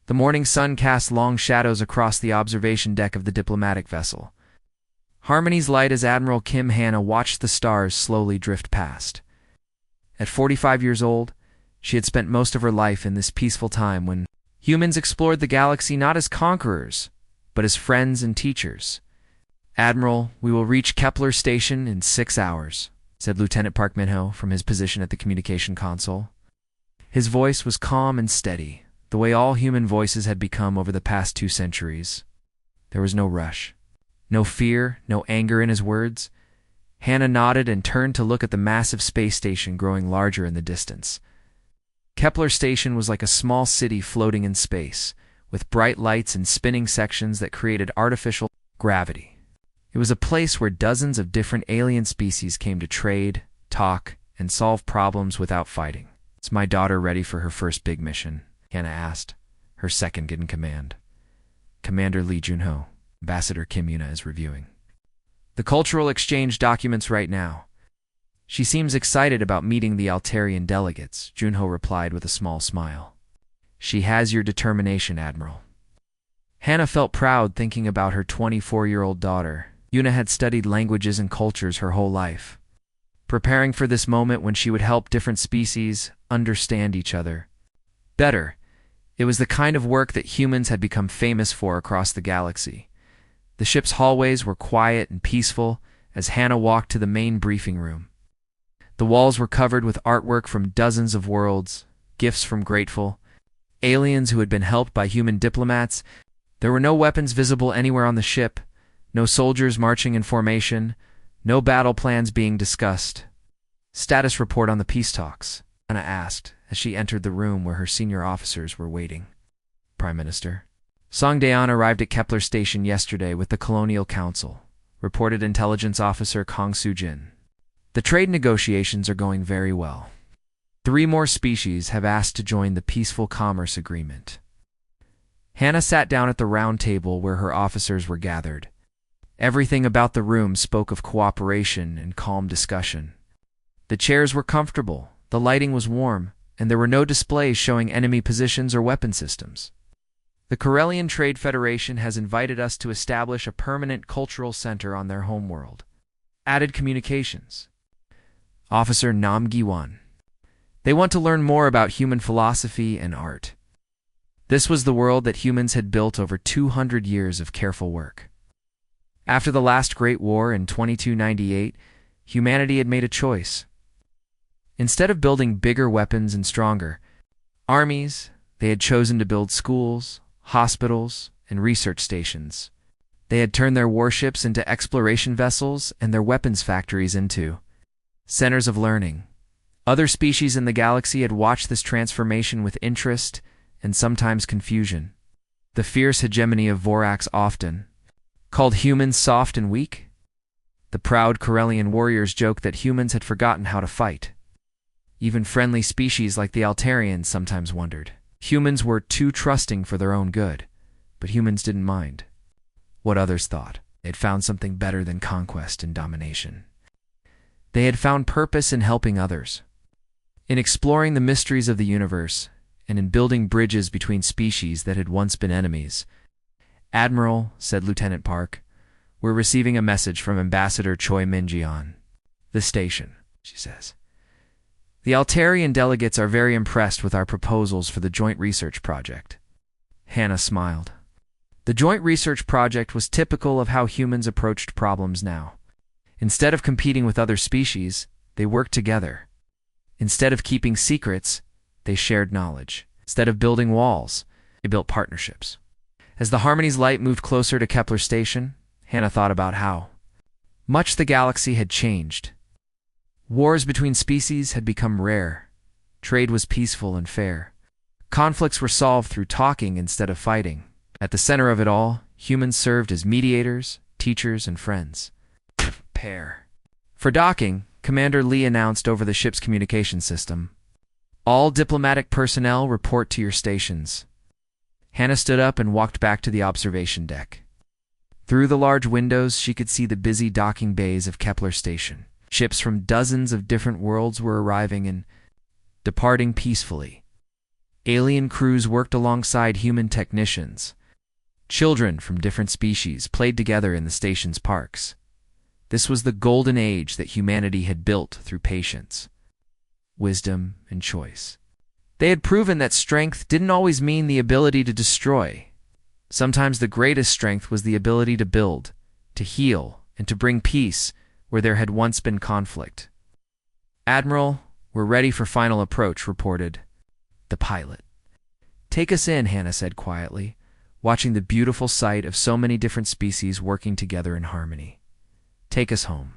The morning sun cast long shadows across the observation deck of the diplomatic vessel. Harmony's light as Admiral Kim Hannah watched the stars slowly drift past. At 45 years old, she had spent most of her life in this peaceful time when humans explored the galaxy not as conquerors, but as friends and teachers. "Admiral, we will reach Kepler Station in 6 hours," said Lieutenant Park Min-ho from his position at the communication console. His voice was calm and steady, the way all human voices had become over the past 2 centuries. There was no rush, no fear, no anger in his words. Hannah nodded and turned to look at the massive space station growing larger in the distance. Kepler Station was like a small city floating in space, with bright lights and spinning sections that created artificial gravity. It was a place where dozens of different alien species came to trade, talk, and solve problems without fighting. "Is my daughter ready for her first big mission?" Hannah asked, her second in command. "Commander Lee Junho, Ambassador Kim Yuna is reviewing the cultural exchange documents right now. She seems excited about meeting the Altarian delegates," Junho replied with a small smile. "She has your determination, Admiral." Hannah felt proud thinking about her 24-year-old daughter. Yuna had studied languages and cultures her whole life, preparing for this moment when she would help different species understand each other better. It was the kind of work that humans had become famous for across the galaxy. The ship's hallways were quiet and peaceful as Hannah walked to the main briefing room. The walls were covered with artwork from dozens of worlds, gifts from grateful aliens who had been helped by human diplomats. There were no weapons visible anywhere on the ship, no soldiers marching in formation, no battle plans being discussed. "Status report on the peace talks," Hannah asked as she entered the room where her senior officers were waiting. "Prime Minister Song Daeon arrived at Kepler Station yesterday with the Colonial Council," reported Intelligence Officer Kong Soo-jin. "The trade negotiations are going very well. 3 more species have asked to join the Peaceful Commerce Agreement." Hannah sat down at the round table where her officers were gathered. Everything about the room spoke of cooperation and calm discussion. The chairs were comfortable, the lighting was warm, and there were no displays showing enemy positions or weapon systems. "The Corellian Trade Federation has invited us to establish a permanent cultural center on their homeworld," added communications Officer Nam Gi-won. "They want to learn more about human philosophy and art." This was the world that humans had built over 200 years of careful work. After the last Great War in 2298, humanity had made a choice. Instead of building bigger weapons and stronger armies, they had chosen to build schools, hospitals, and research stations. They had turned their warships into exploration vessels and their weapons factories into centers of learning. Other species in the galaxy had watched this transformation with interest and sometimes confusion. The fierce hegemony of Vorax often called humans soft and weak. The proud Corellian warriors joked that humans had forgotten how to fight. Even friendly species like the Altarians sometimes wondered. Humans were too trusting for their own good, but humans didn't mind what others thought. They'd found something better than conquest and domination. They had found purpose in helping others, in exploring the mysteries of the universe, and in building bridges between species that had once been enemies. "Admiral," said Lieutenant Park, "we're receiving a message from Ambassador Choi Min-jeon." "The station," she says. "The Altarian delegates are very impressed with our proposals for the joint research project." Hannah smiled. The joint research project was typical of how humans approached problems now. Instead of competing with other species, they worked together. Instead of keeping secrets, they shared knowledge. Instead of building walls, they built partnerships. As the Harmony's light moved closer to Kepler Station, Hannah thought about how much the galaxy had changed. Wars between species had become rare. Trade was peaceful and fair. Conflicts were solved through talking instead of fighting. At the center of it all, humans served as mediators, teachers, and friends. Pair. For docking, Commander Lee announced over the ship's communication system, "All diplomatic personnel report to your stations." Hannah stood up and walked back to the observation deck. Through the large windows, she could see the busy docking bays of Kepler Station. Ships from dozens of different worlds were arriving and departing peacefully. Alien crews worked alongside human technicians. Children from different species played together in the station's parks. This was the golden age that humanity had built through patience, wisdom, and choice. They had proven that strength didn't always mean the ability to destroy. Sometimes the greatest strength was the ability to build, to heal, and to bring peace where there had once been conflict. "Admiral, we're ready for final approach," reported the pilot. "Take us in," Hannah said quietly, watching the beautiful sight of so many different species working together in harmony. "Take us home."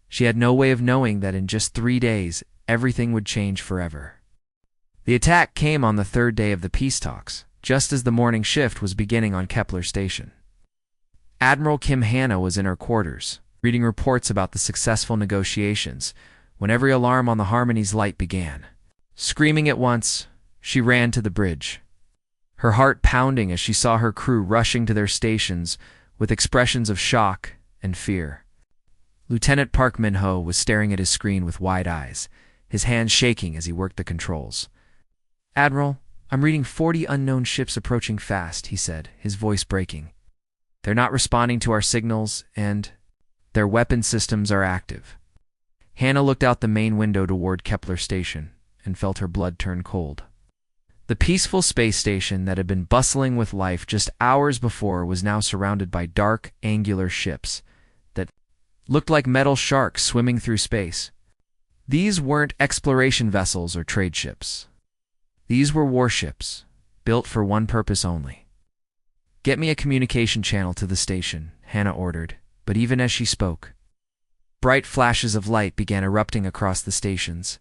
She had no way of knowing that in just 3 days, everything would change forever. The attack came on the third day of the peace talks, just as the morning shift was beginning on Kepler Station. Admiral Kim Hannah was in her quarters, reading reports about the successful negotiations, when every alarm on the Harmony's light began. Screaming at once, she ran to the bridge, her heart pounding as she saw her crew rushing to their stations with expressions of shock and fear. Lieutenant Park Min-ho was staring at his screen with wide eyes, his hands shaking as he worked the controls. "Admiral, I'm reading 40 unknown ships approaching fast," he said, his voice breaking. "They're not responding to our signals, and their weapon systems are active." Hannah looked out the main window toward Kepler Station and felt her blood turn cold. The peaceful space station that had been bustling with life just hours before was now surrounded by dark, angular ships that looked like metal sharks swimming through space. These weren't exploration vessels or trade ships. These were warships, built for one purpose only. "Get me a communication channel to the station," Hannah ordered, but even as she spoke, bright flashes of light began erupting across the stations.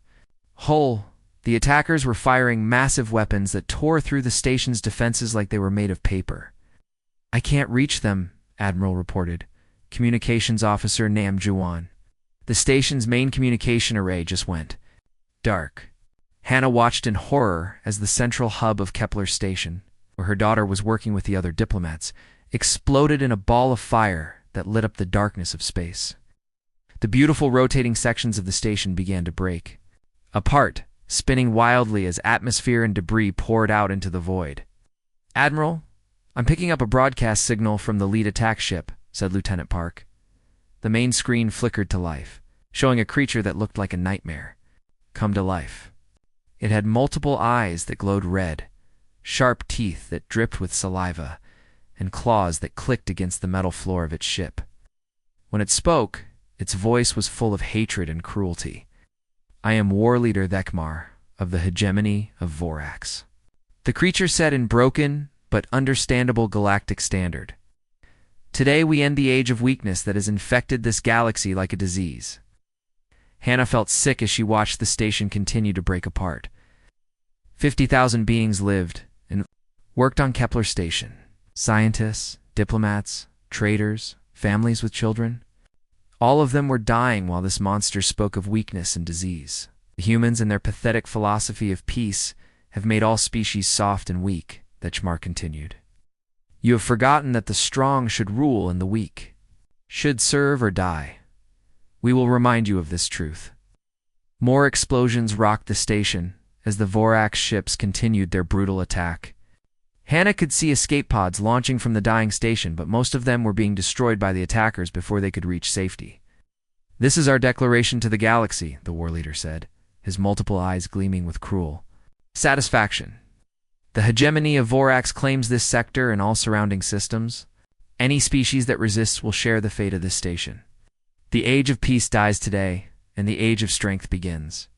The attackers were firing massive weapons that tore through the station's defenses like they were made of paper. "I can't reach them," Admiral reported, Communications Officer Nam Juan. The station's main communication array just went dark. Hannah watched in horror as the central hub of Kepler Station, where her daughter was working with the other diplomats, exploded in a ball of fire that lit up the darkness of space. The beautiful rotating sections of the station began to break apart, spinning wildly as atmosphere and debris poured out into the void. "Admiral, I'm picking up a broadcast signal from the lead attack ship," said Lieutenant Park. The main screen flickered to life, showing a creature that looked like a nightmare come to life. It had multiple eyes that glowed red, sharp teeth that dripped with saliva, and claws that clicked against the metal floor of its ship. When it spoke, its voice was full of hatred and cruelty. "I am War Leader Thekmar of the hegemony of Vorax," the creature said in broken but understandable galactic standard. "Today we end the age of weakness that has infected this galaxy like a disease." Hannah felt sick as she watched the station continue to break apart. 50,000 beings lived and worked on Kepler Station. Scientists, diplomats, traders, families with children. All of them were dying while this monster spoke of weakness and disease. The humans and their pathetic philosophy of peace have made all species soft and weak, Thekmar continued. "You have forgotten that the strong should rule and the weak should serve or die. We will remind you of this truth." More explosions rocked the station as the Vorax ships continued their brutal attack. Hannah could see escape pods launching from the dying station, but most of them were being destroyed by the attackers before they could reach safety. "This is our declaration to the galaxy," the war leader said, his multiple eyes gleaming with cruel satisfaction. "The hegemony of Vorax claims this sector and all surrounding systems. Any species that resists will share the fate of this station. The age of peace dies today, and the age of strength begins."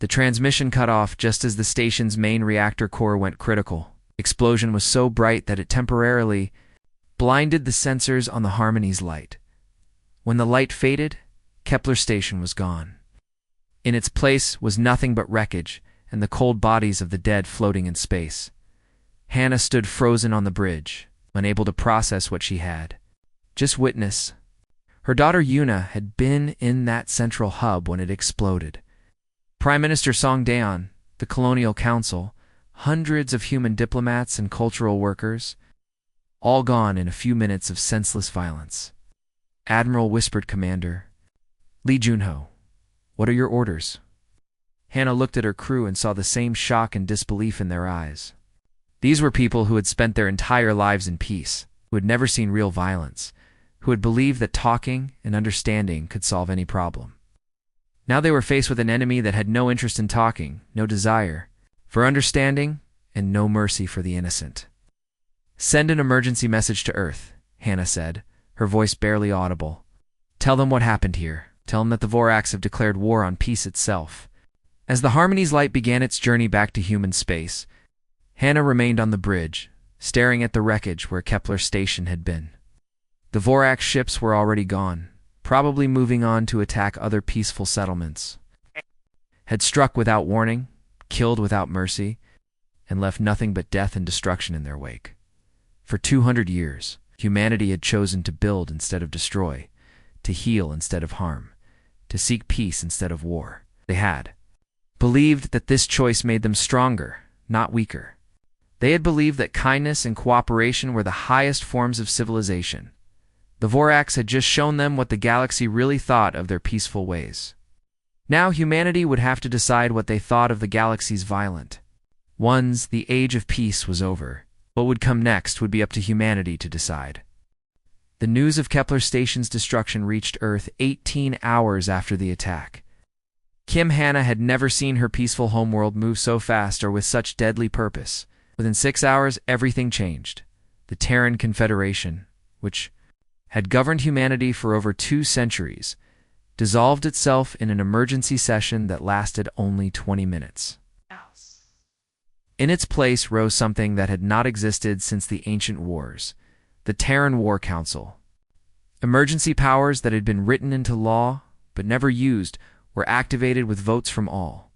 The transmission cut off just as the station's main reactor core went critical. Explosion was so bright that it temporarily blinded the sensors on the Harmony's light. When the light faded, Kepler Station was gone. In its place was nothing but wreckage and the cold bodies of the dead floating in space. Hannah stood frozen on the bridge, unable to process what she had just witnessed. Her daughter Yuna had been in that central hub when it exploded. Prime Minister Song Daeon, the Colonial Council, hundreds of human diplomats and cultural workers, all gone in a few minutes of senseless violence. "Admiral," whispered Commander Lee Junho, "what are your orders?" Hannah looked at her crew and saw the same shock and disbelief in their eyes. These were people who had spent their entire lives in peace, who had never seen real violence, who had believed that talking and understanding could solve any problem. Now they were faced with an enemy that had no interest in talking, no desire for understanding, and no mercy for the innocent. "Send an emergency message to Earth," Hannah said, her voice barely audible. "Tell them what happened here. Tell them that the Vorax have declared war on peace itself." As the Harmony's light began its journey back to human space, Hannah remained on the bridge, staring at the wreckage where Kepler Station had been. The Vorax ships were already gone, probably moving on to attack other peaceful settlements. Had struck without warning, killed without mercy, and left nothing but death and destruction in their wake. For 200 years, humanity had chosen to build instead of destroy, to heal instead of harm, to seek peace instead of war. They had believed that this choice made them stronger, not weaker. They had believed that kindness and cooperation were the highest forms of civilization. The Vorax had just shown them what the galaxy really thought of their peaceful ways. Now humanity would have to decide what they thought of the galaxy's violent ones. The age of peace was over. What would come next would be up to humanity to decide. The news of Kepler Station's destruction reached Earth 18 hours after the attack. Kim Hannah had never seen her peaceful homeworld move so fast or with such deadly purpose. Within 6 hours, everything changed. The Terran Confederation, which had governed humanity for over 2 centuries, dissolved itself in an emergency session that lasted only 20 minutes. In its place rose something that had not existed since the ancient wars, the Terran War Council. Emergency powers that had been written into law, but never used, were activated with votes from all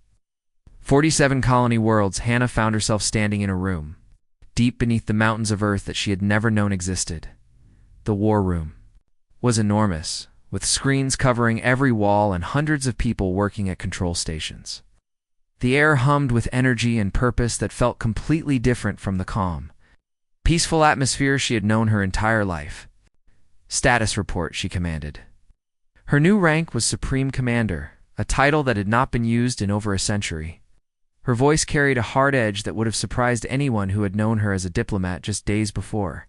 47 colony worlds. Hannah found herself standing in a room, deep beneath the mountains of Earth that she had never known existed. The war room was enormous, with screens covering every wall and hundreds of people working at control stations. The air hummed with energy and purpose that felt completely different from the calm, peaceful atmosphere she had known her entire life. "Status report," she commanded. Her new rank was Supreme Commander, a title that had not been used in over a century. Her voice carried a hard edge that would have surprised anyone who had known her as a diplomat just days before.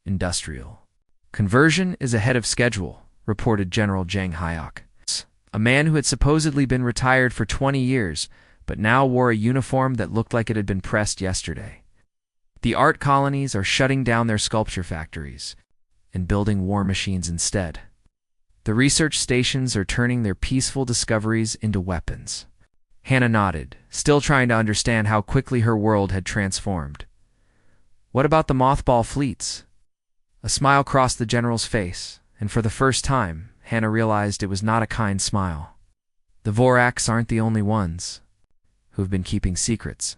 "Industrial conversion is ahead of schedule," reported General Zhang Hyok, a man who had supposedly been retired for 20 years, but now wore a uniform that looked like it had been pressed yesterday. "The art colonies are shutting down their sculpture factories and building war machines instead. The research stations are turning their peaceful discoveries into weapons." Hannah nodded, still trying to understand how quickly her world had transformed. "What about the mothball fleets?" A smile crossed the general's face, and for the first time, Hannah realized it was not a kind smile. The Vorax aren't the only ones who've been keeping secrets.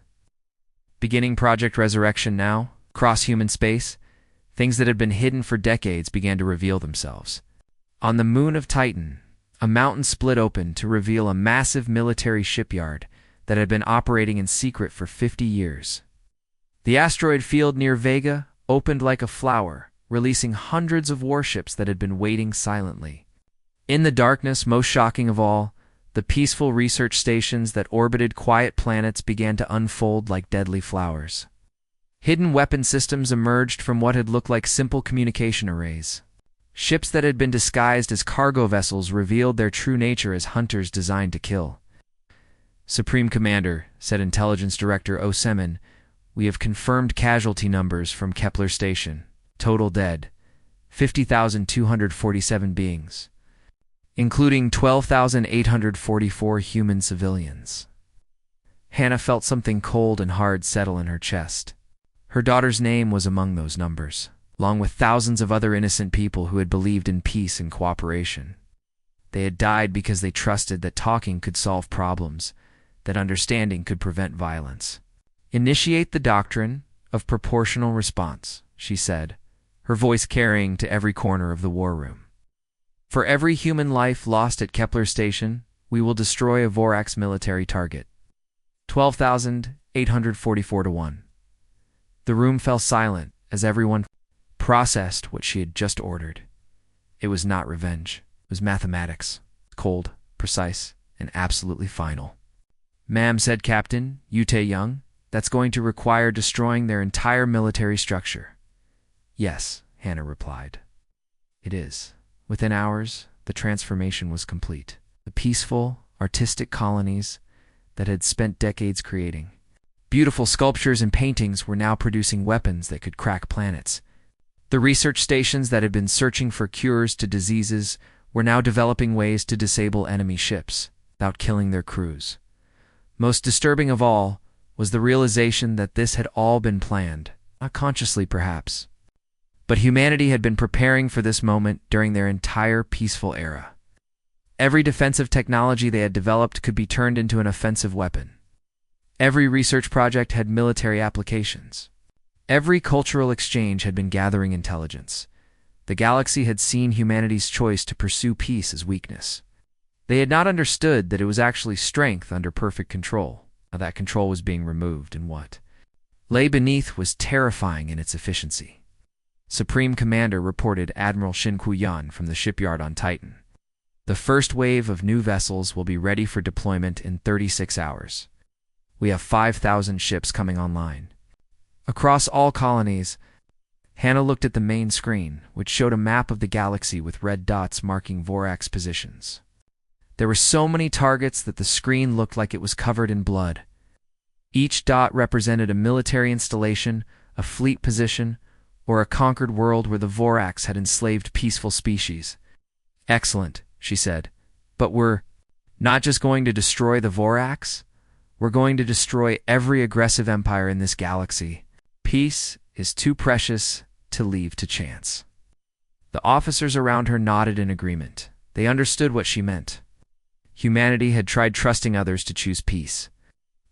Beginning Project Resurrection now, across human space, things that had been hidden for decades began to reveal themselves. On the moon of Titan, a mountain split open to reveal a massive military shipyard that had been operating in secret for 50 years. The asteroid field near Vega opened like a flower, releasing hundreds of warships that had been waiting silently. In the darkness, most shocking of all, the peaceful research stations that orbited quiet planets began to unfold like deadly flowers. Hidden weapon systems emerged from what had looked like simple communication arrays. Ships that had been disguised as cargo vessels revealed their true nature as hunters designed to kill. "Supreme Commander," said Intelligence Director Osemin, "we have confirmed casualty numbers from Kepler Station. Total dead, 50,247 beings, including 12,844 human civilians." Hannah felt something cold and hard settle in her chest. Her daughter's name was among those numbers, along with thousands of other innocent people who had believed in peace and cooperation. They had died because they trusted that talking could solve problems, that understanding could prevent violence. "Initiate the doctrine of proportional response," she said, her voice carrying to every corner of the war room. "For every human life lost at Kepler Station, we will destroy a Vorax military target. 12,844 to 1. The room fell silent as everyone processed what she had just ordered. It was not revenge. It was mathematics. Cold, precise, and absolutely final. "Ma'am," said Captain Young, "that's going to require destroying their entire military structure." "Yes," Hannah replied. "It is." Within hours, the transformation was complete. The peaceful, artistic colonies that had spent decades creating beautiful sculptures and paintings were now producing weapons that could crack planets. The research stations that had been searching for cures to diseases were now developing ways to disable enemy ships without killing their crews. Most disturbing of all was the realization that this had all been planned, not consciously perhaps, but humanity had been preparing for this moment during their entire peaceful era. Every defensive technology they had developed could be turned into an offensive weapon. Every research project had military applications. Every cultural exchange had been gathering intelligence. The galaxy had seen humanity's choice to pursue peace as weakness. They had not understood that it was actually strength under perfect control. Now that control was being removed, and what lay beneath was terrifying in its efficiency. Supreme Commander reported Admiral Shin Ku-yan from the shipyard on Titan. "The first wave of new vessels will be ready for deployment in 36 hours. We have 5,000 ships coming online." Across all colonies, Hannah looked at the main screen, which showed a map of the galaxy with red dots marking Vorax positions. There were so many targets that the screen looked like it was covered in blood. Each dot represented a military installation, a fleet position, or a conquered world where the Vorax had enslaved peaceful species. "Excellent," she said. "But we're not just going to destroy the Vorax. We're going to destroy every aggressive empire in this galaxy. Peace is too precious to leave to chance." The officers around her nodded in agreement. They understood what she meant. Humanity had tried trusting others to choose peace.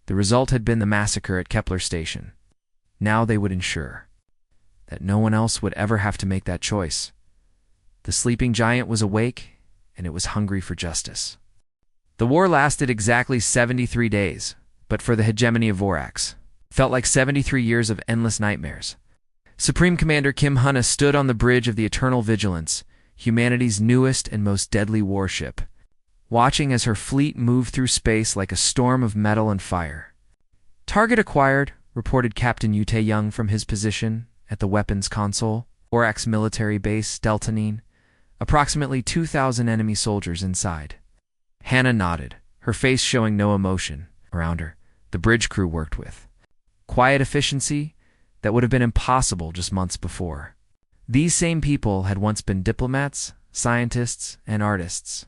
The result had been the massacre at Kepler Station. Now they would ensure that no one else would ever have to make that choice. The sleeping giant was awake, and it was hungry for justice. The war lasted exactly 73 days, but for the hegemony of Vorax, felt like 73 years of endless nightmares. Supreme Commander Kim Hunna stood on the bridge of the Eternal Vigilance, humanity's newest and most deadly warship, watching as her fleet moved through space like a storm of metal and fire. "Target acquired," reported Captain Young from his position at the weapons console, Vorax military base, Deltanine. Approximately 2,000 enemy soldiers inside. Hannah nodded, her face showing no emotion. Around her, the bridge crew worked with quiet efficiency that would have been impossible just months before. These same people had once been diplomats, scientists, and artists.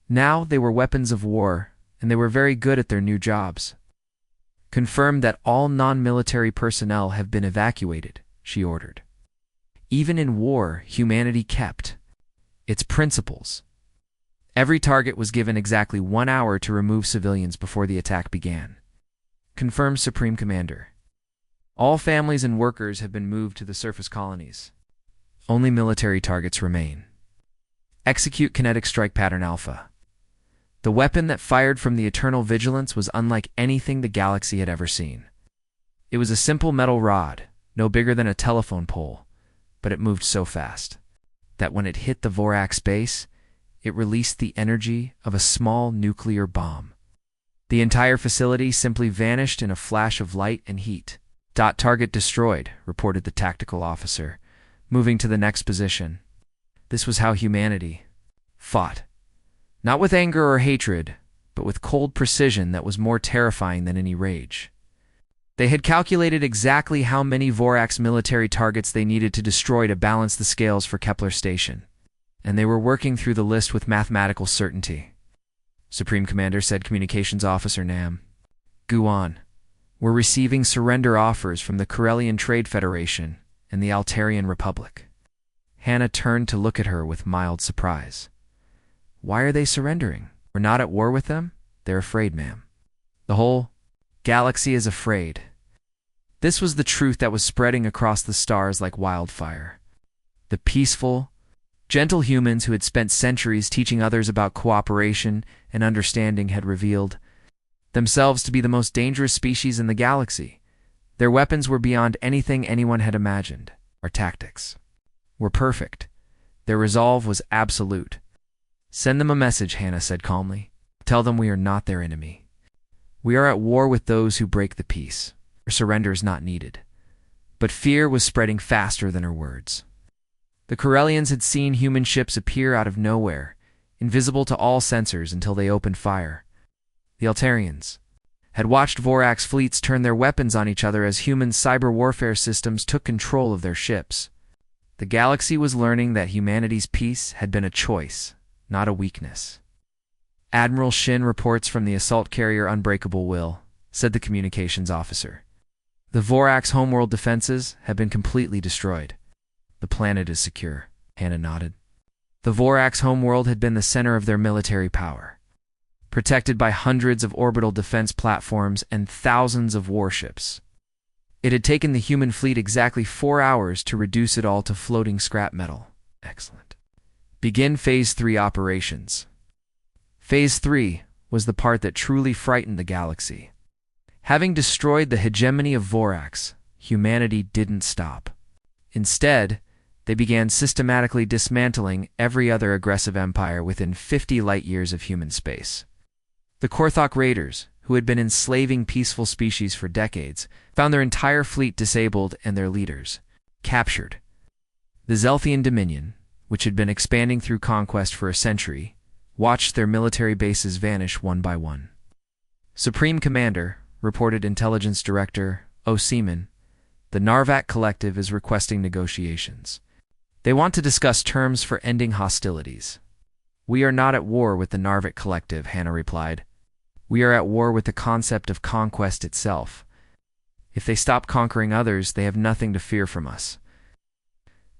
Now they were weapons of war, and they were very good at their new jobs. "Confirm that all non-military personnel have been evacuated," she ordered. Even in war, humanity kept its principles. Every target was given exactly 1 hour to remove civilians before the attack began. "Confirmed, Supreme Commander. All families and workers have been moved to the surface colonies. Only military targets remain. Execute Kinetic Strike Pattern Alpha." The weapon that fired from the Eternal Vigilance was unlike anything the galaxy had ever seen. It was a simple metal rod, no bigger than a telephone pole, but it moved so fast that when it hit the Vorax base, it released the energy of a small nuclear bomb. The entire facility simply vanished in a flash of light and heat. "Target destroyed," reported the tactical officer, moving to the next position. This was how humanity fought. Not with anger or hatred, but with cold precision that was more terrifying than any rage. They had calculated exactly how many Vorax military targets they needed to destroy to balance the scales for Kepler Station, and they were working through the list with mathematical certainty. "Supreme Commander," said Communications Officer Nam, "Guan, we're receiving surrender offers from the Corellian Trade Federation and the Altarian Republic." Hannah turned to look at her with mild surprise. "Why are they surrendering? We're not at war with them? They're afraid, ma'am. The whole galaxy is afraid." This was the truth that was spreading across the stars like wildfire. The peaceful, gentle humans who had spent centuries teaching others about cooperation and understanding had revealed themselves to be the most dangerous species in the galaxy. Their weapons were beyond anything anyone had imagined. Our tactics were perfect. Their resolve was absolute. "Send them a message," Hannah said calmly. "Tell them we are not their enemy." We are at war with those who break the peace. Her surrender is not needed. But fear was spreading faster than her words. The Corellians had seen human ships appear out of nowhere, invisible to all sensors until they opened fire. The Altarians had watched Vorax fleets turn their weapons on each other as human cyber warfare systems took control of their ships. The galaxy was learning that humanity's peace had been a choice, not a weakness. Admiral Shin reports from the assault carrier Unbreakable Will, said the communications officer. The Vorax homeworld defenses have been completely destroyed. The planet is secure, Hannah nodded. The Vorax homeworld had been the center of their military power, protected by hundreds of orbital defense platforms and thousands of warships. It had taken the human fleet exactly 4 hours to reduce it all to floating scrap metal. Excellent. Begin Phase 3 operations. Phase 3 was the part that truly frightened the galaxy. Having destroyed the hegemony of Vorax, humanity didn't stop. Instead, they began systematically dismantling every other aggressive empire within 50 light-years of human space. The Korthok raiders, who had been enslaving peaceful species for decades, found their entire fleet disabled and their leaders captured. The Zelthian Dominion, which had been expanding through conquest for a century, watched their military bases vanish one by one. Supreme Commander, reported Intelligence Director O. Seaman, the Narvat Collective is requesting negotiations. They want to discuss terms for ending hostilities. We are not at war with the Narvat Collective, Hannah replied. We are at war with the concept of conquest itself. If they stop conquering others, they have nothing to fear from us.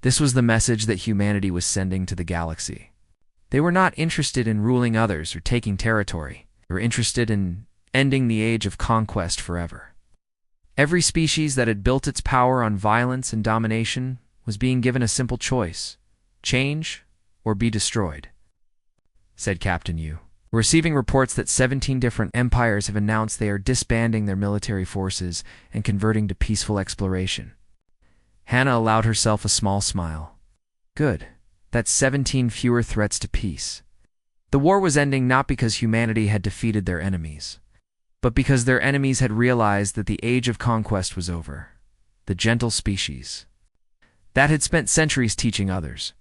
This was the message that humanity was sending to the galaxy. They were not interested in ruling others or taking territory. They were interested in ending the age of conquest forever. Every species that had built its power on violence and domination was being given a simple choice: change or be destroyed, said Captain Yu. We're receiving reports that 17 different empires have announced they are disbanding their military forces and converting to peaceful exploration. Hannah allowed herself a small smile. Good. That's 17 fewer threats to peace. The war was ending not because humanity had defeated their enemies, but because their enemies had realized that the age of conquest was over. The gentle species that had spent centuries teaching others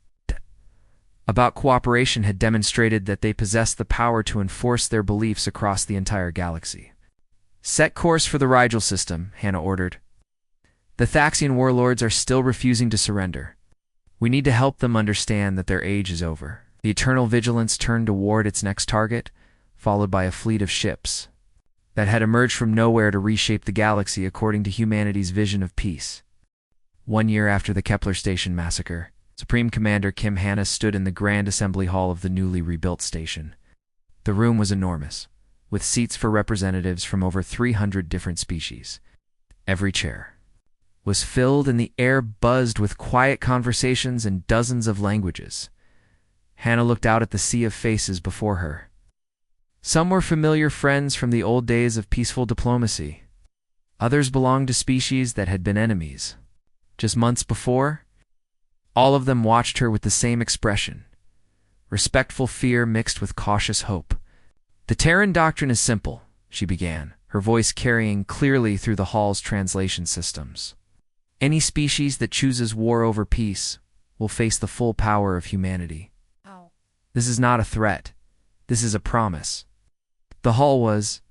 about cooperation had demonstrated that they possessed the power to enforce their beliefs across the entire galaxy. Set course for the Rigel system, Hannah ordered. The Thaxian warlords are still refusing to surrender. We need to help them understand that their age is over. The Eternal Vigilance turned toward its next target, followed by a fleet of ships that had emerged from nowhere to reshape the galaxy according to humanity's vision of peace. 1 year after the Kepler Station massacre, Supreme Commander Kim Hannah stood in the Grand Assembly Hall of the newly rebuilt station. The room was enormous, with seats for representatives from over 300 different species. Every chair was filled and the air buzzed with quiet conversations in dozens of languages. Hannah looked out at the sea of faces before her. Some were familiar friends from the old days of peaceful diplomacy. Others belonged to species that had been enemies. Just months before, all of them watched her with the same expression, respectful fear mixed with cautious hope. The Terran doctrine is simple, she began, her voice carrying clearly through the hall's translation systems. Any species that chooses war over peace will face the full power of humanity. Oh. This is not a threat. This is a promise. The hall was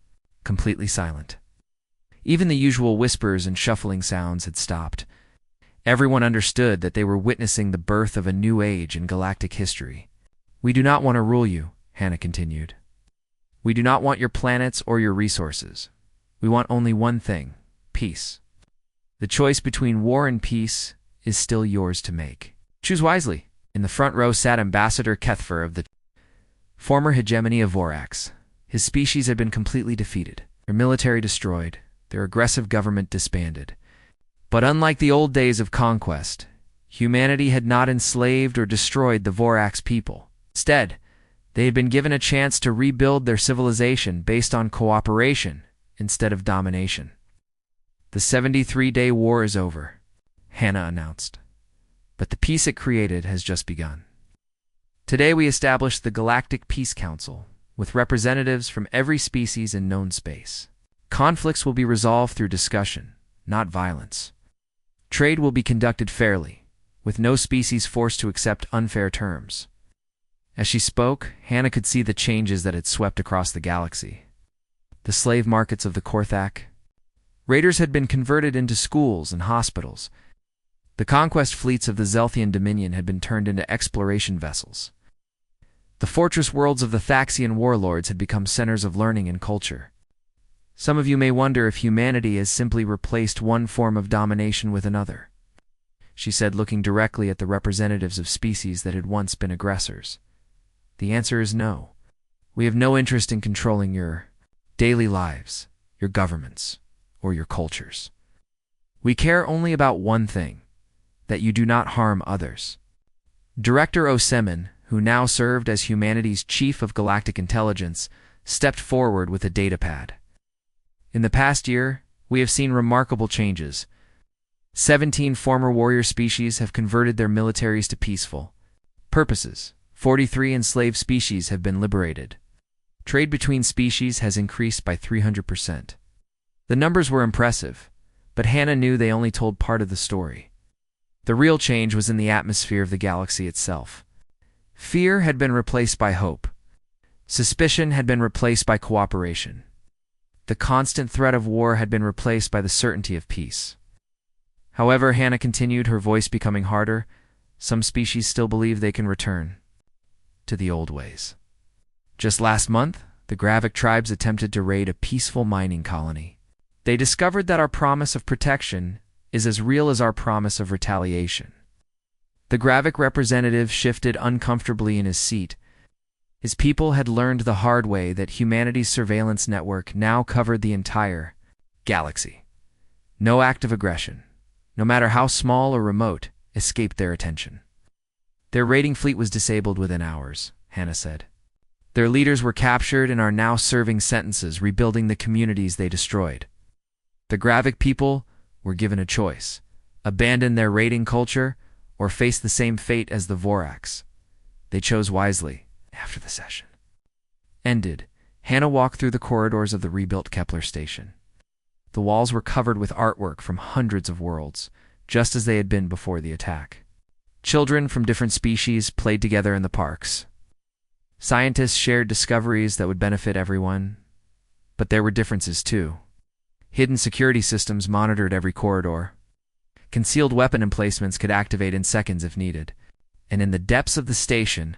completely silent. Even the usual whispers and shuffling sounds had stopped. Everyone understood that they were witnessing the birth of a new age in galactic history. We do not want to rule you, Hannah continued. We do not want your planets or your resources. We want only one thing: peace. The choice between war and peace is still yours to make. Choose wisely. In the front row sat Ambassador Kethfer of the former hegemony of Vorax. His species had been completely defeated, their military destroyed, their aggressive government disbanded. But unlike the old days of conquest, humanity had not enslaved or destroyed the Vorax people. Instead, they had been given a chance to rebuild their civilization based on cooperation instead of domination. The 73-day war is over, Hannah announced. But the peace it created has just begun. Today we established the Galactic Peace Council, with representatives from every species in known space. Conflicts will be resolved through discussion, not violence. Trade will be conducted fairly, with no species forced to accept unfair terms. As she spoke, Hannah could see the changes that had swept across the galaxy. The slave markets of the Korthak. Raiders had been converted into schools and hospitals. The conquest fleets of the Zelthian Dominion had been turned into exploration vessels. The fortress worlds of the Thaxian warlords had become centers of learning and culture. Some of you may wonder if humanity has simply replaced one form of domination with another, she said, looking directly at the representatives of species that had once been aggressors. The answer is no. We have no interest in controlling your daily lives, your governments, or your cultures. We care only about one thing, that you do not harm others. Director Osemin, who now served as humanity's chief of galactic intelligence, stepped forward with a datapad. In the past year, we have seen remarkable changes. 17 former warrior species have converted their militaries to peaceful purposes. 43 enslaved species have been liberated. Trade between species has increased by 300%. The numbers were impressive, but Hannah knew they only told part of the story. The real change was in the atmosphere of the galaxy itself. Fear had been replaced by hope. Suspicion had been replaced by cooperation. The constant threat of war had been replaced by the certainty of peace. However, Hannah continued, her voice becoming harder, some species still believe they can return to the old ways. Just last month, the Gravik tribes attempted to raid a peaceful mining colony. They discovered that our promise of protection is as real as our promise of retaliation. The Gravik representative shifted uncomfortably in his seat. His people had learned the hard way that humanity's surveillance network now covered the entire galaxy. No act of aggression, no matter how small or remote, escaped their attention. Their raiding fleet was disabled within hours, Hannah said. Their leaders were captured and are now serving sentences, rebuilding the communities they destroyed. The Gravik people were given a choice: abandon their raiding culture or face the same fate as the Voraks. They chose wisely. After the session ended, Hannah walked through the corridors of the rebuilt Kepler station. The walls were covered with artwork from hundreds of worlds, just as they had been before the attack. Children from different species played together in the parks. Scientists shared discoveries that would benefit everyone, but there were differences too. Hidden security systems monitored every corridor. Concealed weapon emplacements could activate in seconds if needed. And in the depths of the station,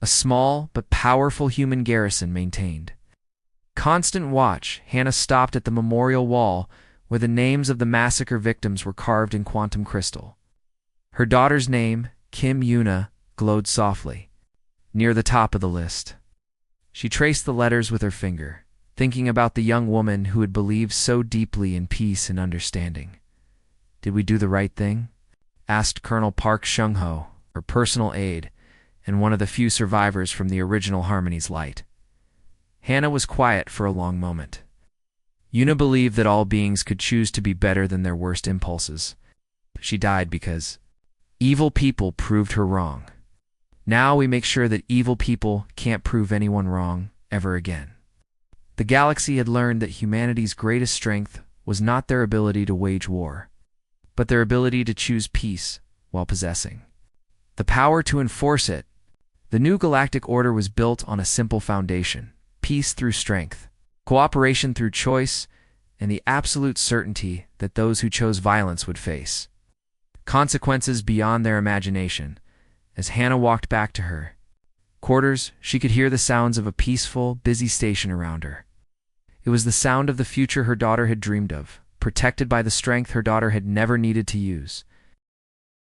a small but powerful human garrison maintained constant watch. Hannah stopped at the memorial wall where the names of the massacre victims were carved in quantum crystal. Her daughter's name, Kim Yuna, glowed softly near the top of the list. She traced the letters with her finger, thinking about the young woman who had believed so deeply in peace and understanding. "Did we do the right thing?" asked Colonel Park Shung-ho, her personal aide, and one of the few survivors from the original Harmony's light. Hannah was quiet for a long moment. Yuna believed that all beings could choose to be better than their worst impulses. She died because evil people proved her wrong. Now we make sure that evil people can't prove anyone wrong ever again. The galaxy had learned that humanity's greatest strength was not their ability to wage war, but their ability to choose peace while possessing the power to enforce it. The new galactic order was built on a simple foundation: peace through strength, cooperation through choice, and the absolute certainty that those who chose violence would face consequences beyond their imagination. As Hannah walked back to her quarters, she could hear the sounds of a peaceful, busy station around her. It was the sound of the future her daughter had dreamed of, protected by the strength her daughter had never needed to use.